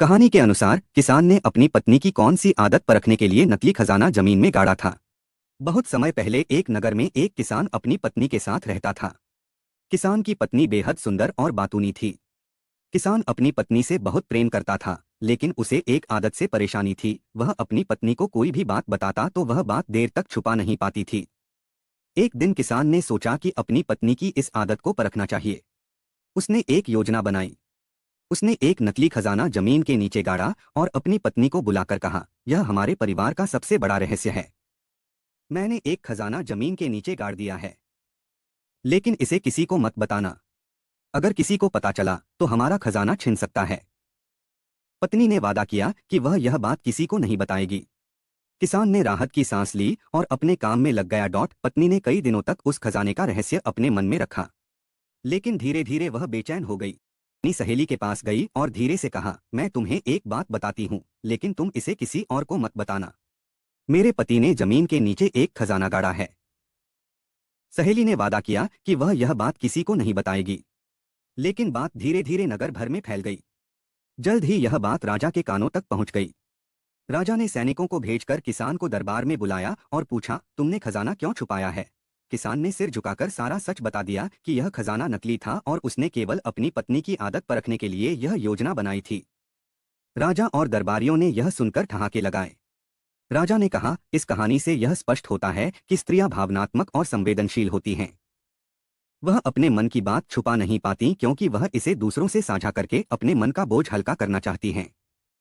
कहानी के अनुसार किसान ने अपनी पत्नी की कौन सी आदत परखने के लिए नकली खजाना जमीन में गाड़ा था। बहुत समय पहले एक नगर में एक किसान अपनी पत्नी के साथ रहता था। किसान की पत्नी बेहद सुंदर और बातूनी थी। किसान अपनी पत्नी से बहुत प्रेम करता था, लेकिन उसे एक आदत से परेशानी थी। वह अपनी पत्नी को कोई भी बात बताता तो वह बात देर तक छुपा नहीं पाती थी। एक दिन किसान ने सोचा कि अपनी पत्नी की इस आदत को परखना चाहिए। उसने एक योजना बनाई। उसने एक नकली खजाना जमीन के नीचे गाड़ा और अपनी पत्नी को बुलाकर कहा, यह हमारे परिवार का सबसे बड़ा रहस्य है। मैंने एक खजाना जमीन के नीचे गाड़ दिया है, लेकिन इसे किसी को मत बताना। अगर किसी को पता चला तो हमारा खजाना छिन सकता है। पत्नी ने वादा किया कि वह यह बात किसी को नहीं बताएगी। किसान ने राहत की सांस ली और अपने काम में लग गया। पत्नी ने कई दिनों तक उस खजाने का रहस्य अपने मन में रखा, लेकिन धीरे धीरे वह बेचैन हो गई। अपनी सहेली के पास गई और धीरे से कहा, मैं तुम्हें एक बात बताती हूँ, लेकिन तुम इसे किसी और को मत बताना। मेरे पति ने जमीन के नीचे एक खजाना गाड़ा है। सहेली ने वादा किया कि वह यह बात किसी को नहीं बताएगी, लेकिन बात धीरे धीरे नगर भर में फैल गई। जल्द ही यह बात राजा के कानों तक पहुंच गई। राजा ने सैनिकों को भेजकर किसान को दरबार में बुलाया और पूछा, तुमने खजाना क्यों छुपाया है? किसान ने सिर झुकाकर सारा सच बता दिया कि यह खजाना नकली था और उसने केवल अपनी पत्नी की आदत परखने के लिए यह योजना बनाई थी। राजा और दरबारियों ने यह सुनकर ठहाके लगाए। राजा ने कहा, इस कहानी से यह स्पष्ट होता है कि स्त्रियां भावनात्मक और संवेदनशील होती हैं। वह अपने मन की बात छुपा नहीं पाती क्योंकि वह इसे दूसरों से साझा करके अपने मन का बोझ हल्का करना चाहती हैं।